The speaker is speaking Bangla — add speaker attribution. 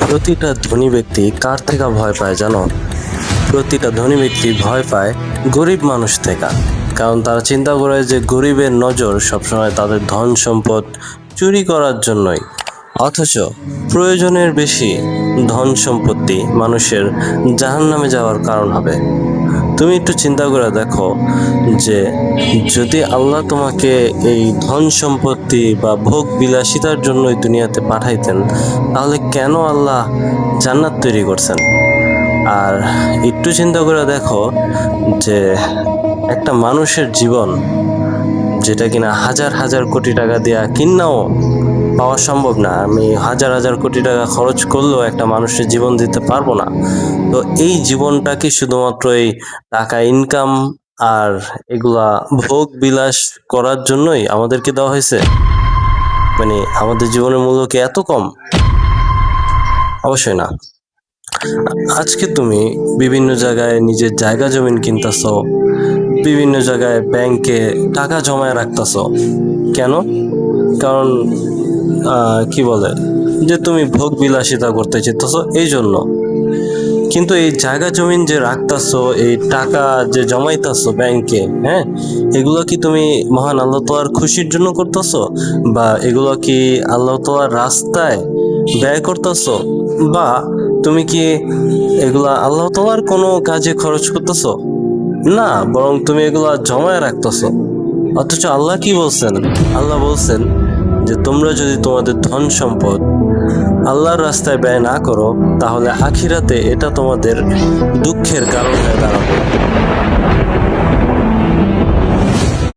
Speaker 1: প্রতিটা ধনী ব্যক্তি কার থেকে ভয় পায় জানো? প্রতিটা ধনী ব্যক্তি ভয় পায় গরিব মানুষ থেকে। কারণ তারা চিন্তা করে যে গরিবের নজর সবসময় তাদের ধন সম্পদ চুরি করার জন্যই। অথচ প্রয়োজনের বেশি ধন সম্পত্তি মানুষের জাহান্নামে যাওয়ার কারণ হবে। তুমি একটু চিন্তা করে দেখো যে যদি আল্লাহ তোমাকে এই ধন সম্পত্তি বা ভোগ বিলাসিতার জন্যই দুনিয়াতে পাঠাইতেন, তাহলে কেন আল্লাহ জান্নাত তৈরি করছেন? আর একটু চিন্তা করে দেখো যে একটা মানুষের জীবন, যেটা কিনা হাজার হাজার কোটি টাকা দিয়া কিনাও পাওয়া সম্ভব না, আমি হাজার হাজার কোটি টাকা খরচ করলেও একটা মানুষের জীবন দিতে পারবো না। তো এই জীবনটা কি শুধুমাত্র এই টাকা ইনকাম আর এগুলা ভোগ বিলাস করার জন্যই আমাদেরকে দেওয়া হয়েছে? মানে আমাদের জীবনের মূল্য কি এত কম? অবশ্যই না। আজকে তুমি বিভিন্ন জায়গায় নিজের জায়গা জমিন কিনতেছো, বিভিন্ন জায়গায় ব্যাংকে টাকা জমায় রাখতেছো। কেন? কারণ কি বলে যে তুমি ভোগ বিলাসিতা করতে চাইতেছো, এই জন্য। কিন্তু এই জায়গা জমিন যে রাখতেছো, এই টাকা যে জমাইতেছো ব্যাংকে, হ্যাঁ, এগুলো কি তুমি মহান আল্লাহ তাআলার খুশির জন্য করতেছো? বা এগুলো কি আল্লাহ তাআলার রাস্তায় ব্যয় করতেছো? বা তুমি কি এগুলা আল্লাহ তাআলার কোনো কাজে খরচ করতেছো? না, বরং তুমি এগুলা জমায় রাখতেছো। অথচ আল্লাহ কি বলছেন? আল্লাহ বলছেন যে তোমরা যদি তোমাদের ধন সম্পদ আল্লাহর রাস্তায় ব্যয় না করো, তাহলে আখিরাতে এটা তোমাদের দুঃখের কারণ হয়ে দাঁড়াবে।